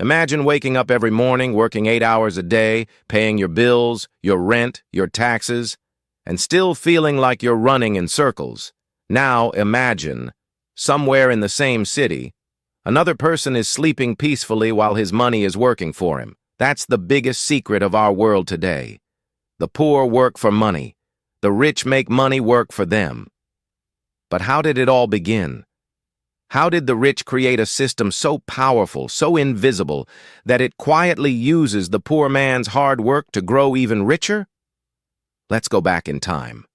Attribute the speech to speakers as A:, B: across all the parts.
A: Imagine waking up every morning, working 8 hours a day, paying your bills, your rent, your taxes, and still feeling like you're running in circles. Now imagine, somewhere in the same city, another person is sleeping peacefully while his money is working for him. That's the biggest secret of our world today. The poor work for money. The rich make money work for them. But how did it all begin? How did the rich create a system so powerful, so invisible, that it quietly uses the poor man's hard work to grow even richer? Let's go back in time.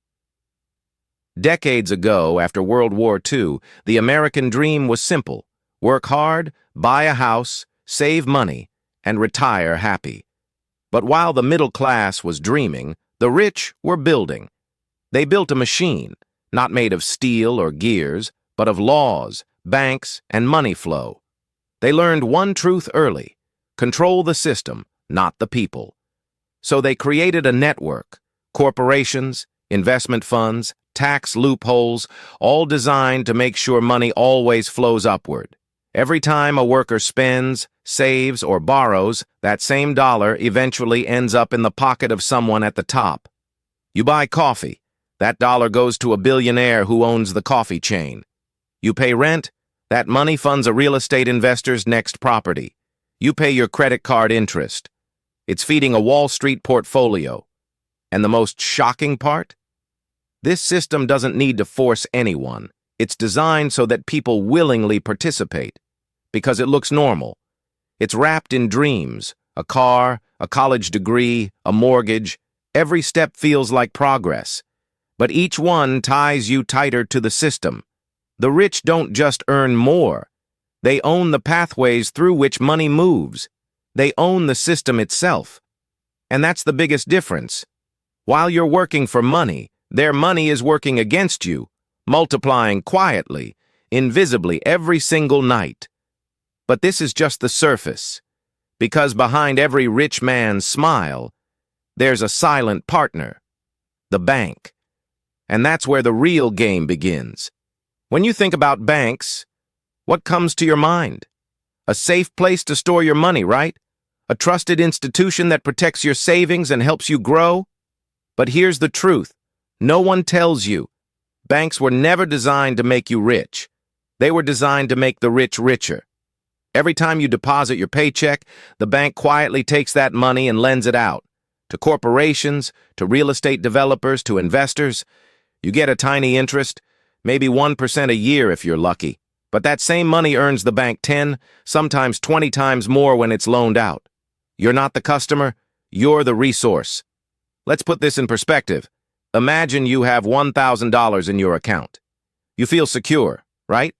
A: Decades ago, after World War II, the American dream was simple. Work hard, buy a house, save money, and retire happy. But while the middle class was dreaming, the rich were building. They built a machine, not made of steel or gears, but of laws, banks, and money flow. They learned one truth early: control the system, not the people. So they created a network, corporations, investment funds, tax loopholes, all designed to make sure money always flows upward. Every time a worker spends, saves, or borrows, that same dollar eventually ends up in the pocket of someone at the top. You buy coffee, that dollar goes to a billionaire who owns the coffee chain. You pay rent, that money funds a real estate investor's next property. You pay your credit card interest. It's feeding a Wall Street portfolio. And the most shocking part? This system doesn't need to force anyone. It's designed so that people willingly participate, because it looks normal. It's wrapped in dreams, a car, a college degree, a mortgage. Every step feels like progress, but each one ties you tighter to the system. The rich don't just earn more. They own the pathways through which money moves. They own the system itself. And that's the biggest difference. While you're working for money, their money is working against you, multiplying quietly, invisibly every single night. But this is just the surface, because behind every rich man's smile, there's a silent partner, the bank. And that's where the real game begins. When you think about banks, what comes to your mind? A safe place to store your money, right? A trusted institution that protects your savings and helps you grow? But here's the truth. No one tells you. Banks were never designed to make you rich. They were designed to make the rich richer. Every time you deposit your paycheck, the bank quietly takes that money and lends it out. To corporations, to real estate developers, to investors. You get a tiny interest, maybe 1% a year if you're lucky. But that same money earns the bank 10, sometimes 20 times more when it's loaned out. You're not the customer, you're the resource. Let's put this in perspective. Imagine you have $1,000 in your account. You feel secure, right?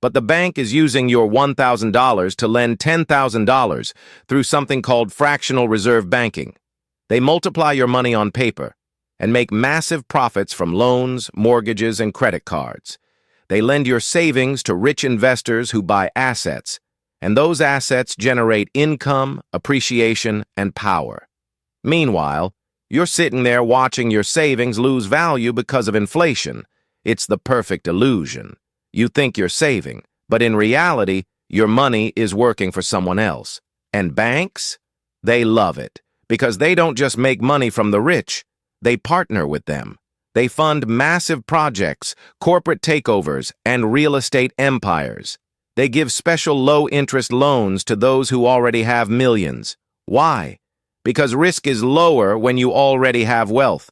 A: But the bank is using your $1,000 to lend $10,000 through something called fractional reserve banking. They multiply your money on paper and make massive profits from loans, mortgages, and credit cards. They lend your savings to rich investors who buy assets, and those assets generate income, appreciation, and power. Meanwhile, you're sitting there watching your savings lose value because of inflation. It's the perfect illusion. You think you're saving, but in reality, your money is working for someone else. And banks? They love it, because they don't just make money from the rich, they partner with them. They fund massive projects, corporate takeovers, and real estate empires. They give special low-interest loans to those who already have millions. Why? Because risk is lower when you already have wealth.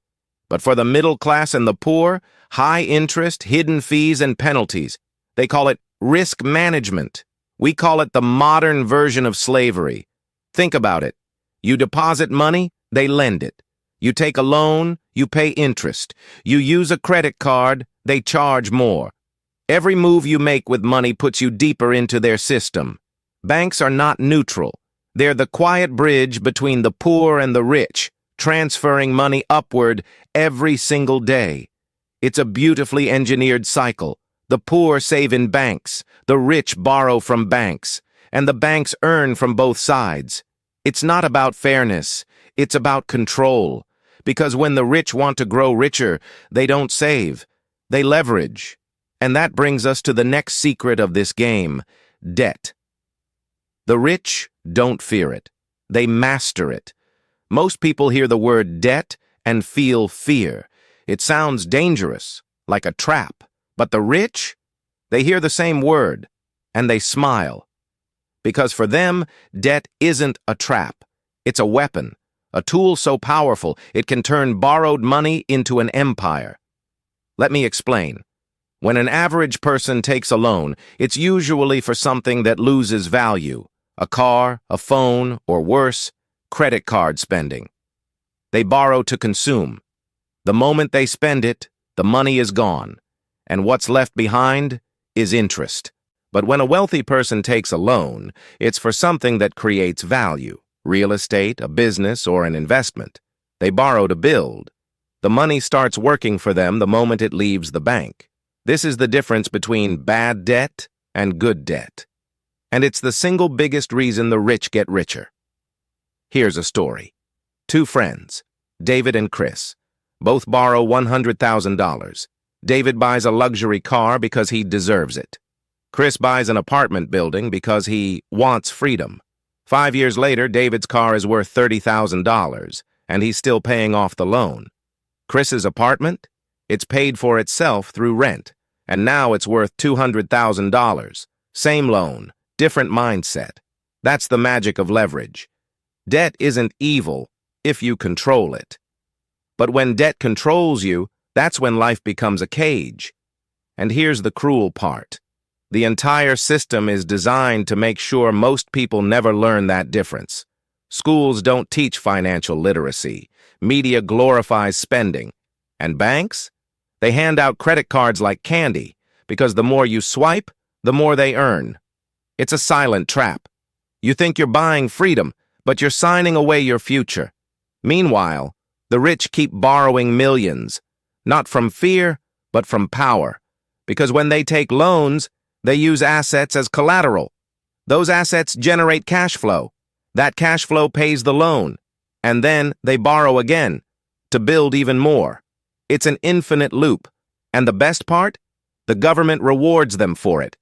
A: But for the middle class and the poor, high interest, hidden fees, and penalties. They call it risk management. We call it the modern version of slavery. Think about it. You deposit money, they lend it. You take a loan, you pay interest. You use a credit card, they charge more. Every move you make with money puts you deeper into their system. Banks are not neutral. They're the quiet bridge between the poor and the rich, transferring money upward every single day. It's a beautifully engineered cycle. The poor save in banks, the rich borrow from banks, and the banks earn from both sides. It's not about fairness, it's about control. Because when the rich want to grow richer, they don't save, they leverage. And that brings us to the next secret of this game: debt. The rich don't fear it. They master it. Most people hear the word debt and feel fear. It sounds dangerous, like a trap. But the rich, they hear the same word, and they smile. Because for them, debt isn't a trap. It's a weapon, a tool so powerful it can turn borrowed money into an empire. Let me explain. When an average person takes a loan, it's usually for something that loses value, a car, a phone, or worse, credit card spending. They borrow to consume. The moment they spend it, the money is gone, and what's left behind is interest. But when a wealthy person takes a loan, it's for something that creates value, real estate, a business, or an investment. They borrow to build. The money starts working for them the moment it leaves the bank. This is the difference between bad debt and good debt. And it's the single biggest reason the rich get richer. Here's a story. Two friends, David and Chris, both borrow $100,000. David buys a luxury car because he deserves it. Chris buys an apartment building because he wants freedom. 5 years later, David's car is worth $30,000, and he's still paying off the loan. Chris's apartment? It's paid for itself through rent, and now it's worth $200,000. Same loan, different mindset. That's the magic of leverage. Debt isn't evil if you control it. But when debt controls you, that's when life becomes a cage. And here's the cruel part. The entire system is designed to make sure most people never learn that difference. Schools don't teach financial literacy. Media glorifies spending. And banks? They hand out credit cards like candy, because the more you swipe, the more they earn. It's a silent trap. You think you're buying freedom, but you're signing away your future. Meanwhile, the rich keep borrowing millions, not from fear, but from power. Because when they take loans, they use assets as collateral. Those assets generate cash flow. That cash flow pays the loan. And then they borrow again to build even more. It's an infinite loop. And the best part? The government rewards them for it.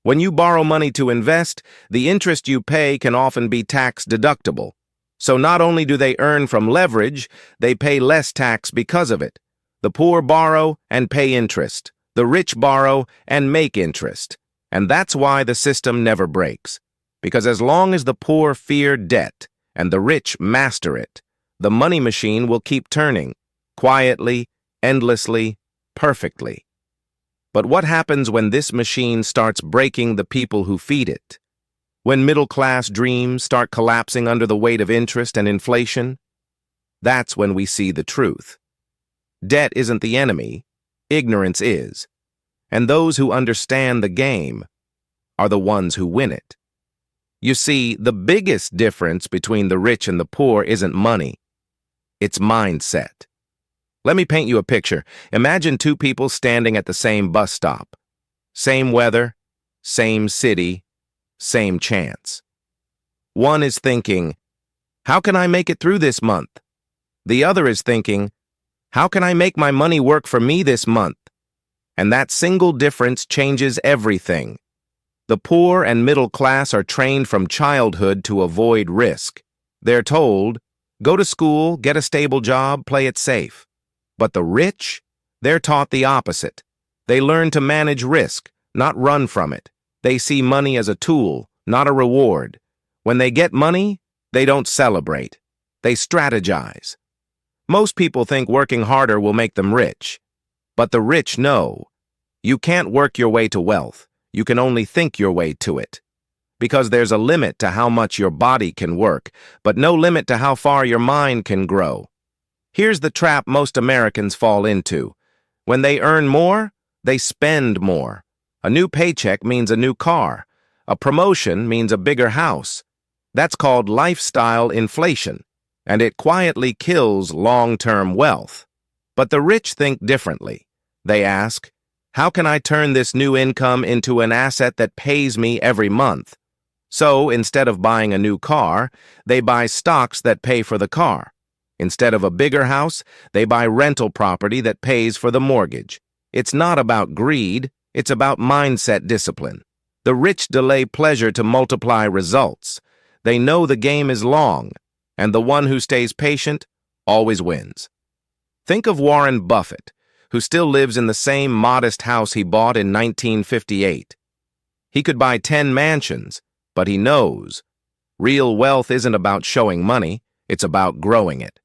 A: When you borrow money to invest, the interest you pay can often be tax deductible. So not only do they earn from leverage, they pay less tax because of it. The poor borrow and pay interest. The rich borrow and make interest. And that's why the system never breaks. Because as long as the poor fear debt and the rich master it, the money machine will keep turning, quietly, endlessly, perfectly. But what happens when this machine starts breaking the people who feed it? When middle-class dreams start collapsing under the weight of interest and inflation? That's when we see the truth. Debt isn't the enemy, ignorance is. And those who understand the game are the ones who win it. You see, the biggest difference between the rich and the poor isn't money. It's mindset. Let me paint you a picture. Imagine two people standing at the same bus stop. Same weather, same city, same chance. One is thinking, how can I make it through this month? The other is thinking, how can I make my money work for me this month? And that single difference changes everything. The poor and middle class are trained from childhood to avoid risk. They're told, go to school, get a stable job, play it safe. But the rich, they're taught the opposite. They learn to manage risk, not run from it. They see money as a tool, not a reward. When they get money, they don't celebrate. They strategize. Most people think working harder will make them rich. But the rich know. You can't work your way to wealth. You can only think your way to it. Because there's a limit to how much your body can work, but no limit to how far your mind can grow. Here's the trap most Americans fall into. When they earn more, they spend more. A new paycheck means a new car. A promotion means a bigger house. That's called lifestyle inflation, and it quietly kills long-term wealth. But the rich think differently. They ask, how can I turn this new income into an asset that pays me every month? So, instead of buying a new car, they buy stocks that pay for the car. Instead of a bigger house, they buy rental property that pays for the mortgage. It's not about greed, it's about mindset discipline. The rich delay pleasure to multiply results. They know the game is long, and the one who stays patient always wins. Think of Warren Buffett, who still lives in the same modest house he bought in 1958. He could buy 10 mansions, but he knows real wealth isn't about showing money, it's about growing it.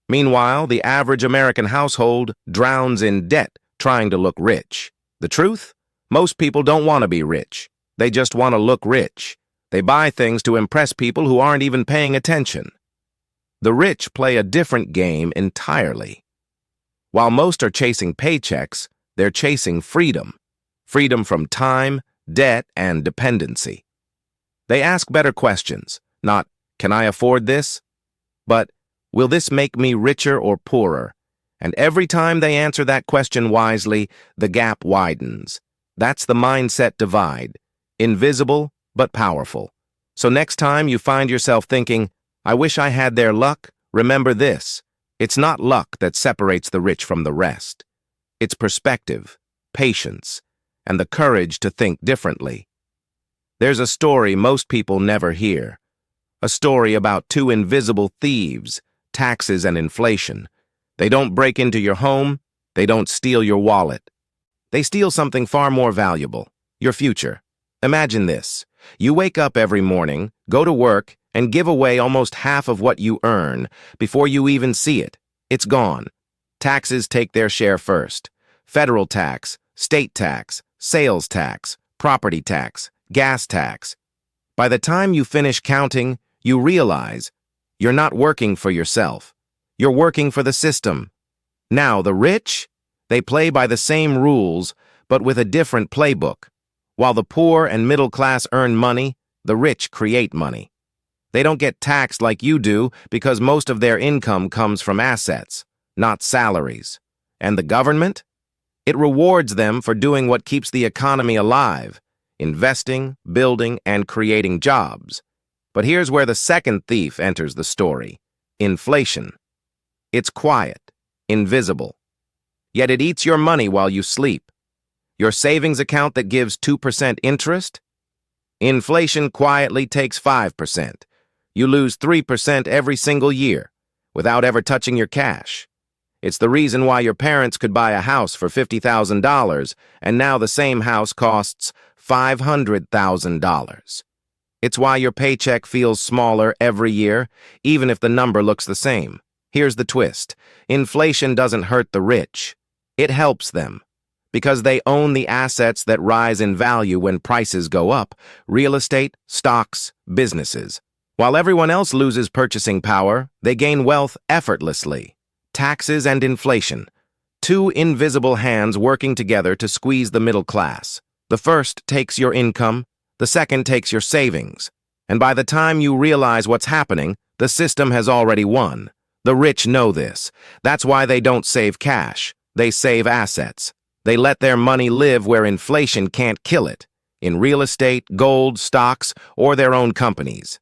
A: Meanwhile, the average American household drowns in debt trying to look rich. The truth? Most people don't want to be rich. They just want to look rich. They buy things to impress people who aren't even paying attention. The rich play a different game entirely. While most are chasing paychecks, they're chasing freedom. Freedom from time, debt, and dependency. They ask better questions, not, "Can I afford this?" but, "Will this make me richer or poorer?" And every time they answer that question wisely, the gap widens. That's the mindset divide. Invisible, but powerful. So next time you find yourself thinking, "I wish I had their luck," remember this. It's not luck that separates the rich from the rest. It's perspective, patience, and the courage to think differently. There's a story most people never hear. A story about two invisible thieves, taxes and inflation. They don't break into your home. They don't steal your wallet. They steal something far more valuable, your future. Imagine this. You wake up every morning, go to work, and give away almost half of what you earn before you even see it. It's gone. Taxes take their share first. Federal tax, state tax, sales tax, property tax, gas tax. By the time you finish counting, you realize you're not working for yourself. You're working for the system. Now, the rich? They play by the same rules, but with a different playbook. While the poor and middle class earn money, the rich create money. They don't get taxed like you do because most of their income comes from assets, not salaries. And the government? It rewards them for doing what keeps the economy alive, investing, building, and creating jobs. But here's where the second thief enters the story: inflation. It's quiet, invisible. Yet it eats your money while you sleep. Your savings account that gives 2% interest? Inflation quietly takes 5%. You lose 3% every single year, without ever touching your cash. It's the reason why your parents could buy a house for $50,000, and now the same house costs $500,000. It's why your paycheck feels smaller every year, even if the number looks the same. Here's the twist. Inflation doesn't hurt the rich. It helps them. Because they own the assets that rise in value when prices go up: real estate, stocks, businesses. While everyone else loses purchasing power, they gain wealth effortlessly. Taxes and inflation. Two invisible hands working together to squeeze the middle class. The first takes your income, the second takes your savings. And by the time you realize what's happening, the system has already won. The rich know this. That's why they don't save cash. They save assets. They let their money live where inflation can't kill it, in real estate, gold, stocks, or their own companies.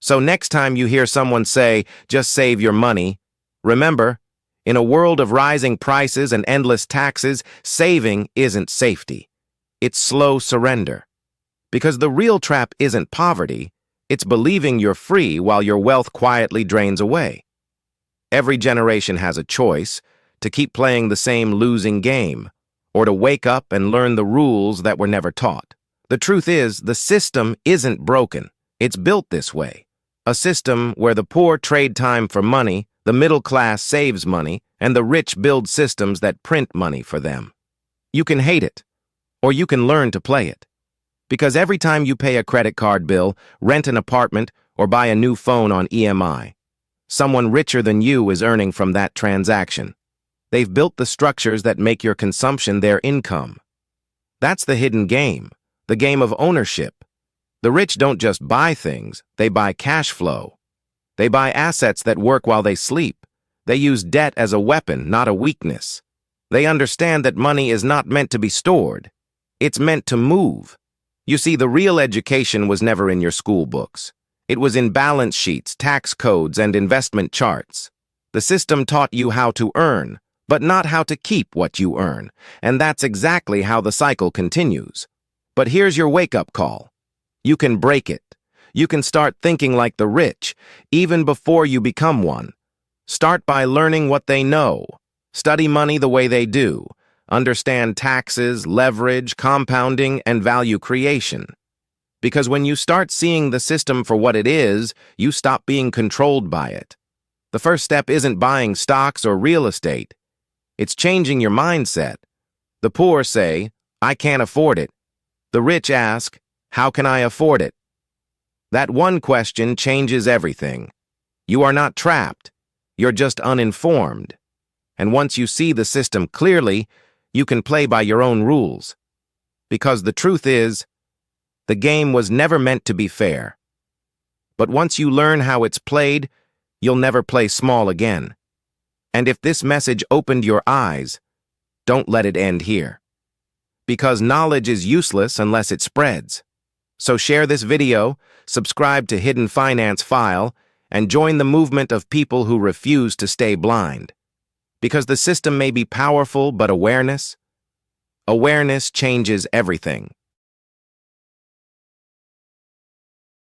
A: So next time you hear someone say, "Just save your money," remember, in a world of rising prices and endless taxes, saving isn't safety. It's slow surrender. Because the real trap isn't poverty, it's believing you're free while your wealth quietly drains away. Every generation has a choice: to keep playing the same losing game, or to wake up and learn the rules that were never taught. The truth is, the system isn't broken. It's built this way. A system where the poor trade time for money, the middle class saves money, and the rich build systems that print money for them. You can hate it, or you can learn to play it. Because every time you pay a credit card bill, rent an apartment, or buy a new phone on EMI, someone richer than you is earning from that transaction. They've built the structures that make your consumption their income. That's the hidden game, the game of ownership. The rich don't just buy things, they buy cash flow. They buy assets that work while they sleep. They use debt as a weapon, not a weakness. They understand that money is not meant to be stored. It's meant to move. You see, the real education was never in your school books. It was in balance sheets, tax codes, and investment charts. The system taught you how to earn, but not how to keep what you earn, and that's exactly how the cycle continues. But here's your wake-up call. You can break it. You can start thinking like the rich, even before you become one. Start by learning what they know. Study money the way they do. Understand taxes, leverage, compounding, and value creation. Because when you start seeing the system for what it is, you stop being controlled by it. The first step isn't buying stocks or real estate. It's changing your mindset. The poor say, "I can't afford it." The rich ask, "How can I afford it?" That one question changes everything. You are not trapped. You're just uninformed. And once you see the system clearly, you can play by your own rules. Because the truth is, the game was never meant to be fair. But once you learn how it's played, you'll never play small again. And if this message opened your eyes, don't let it end here. Because knowledge is useless unless it spreads. So share this video, subscribe to Hidden Finance File, and join the movement of people who refuse to stay blind. Because the system may be powerful, but awareness changes everything.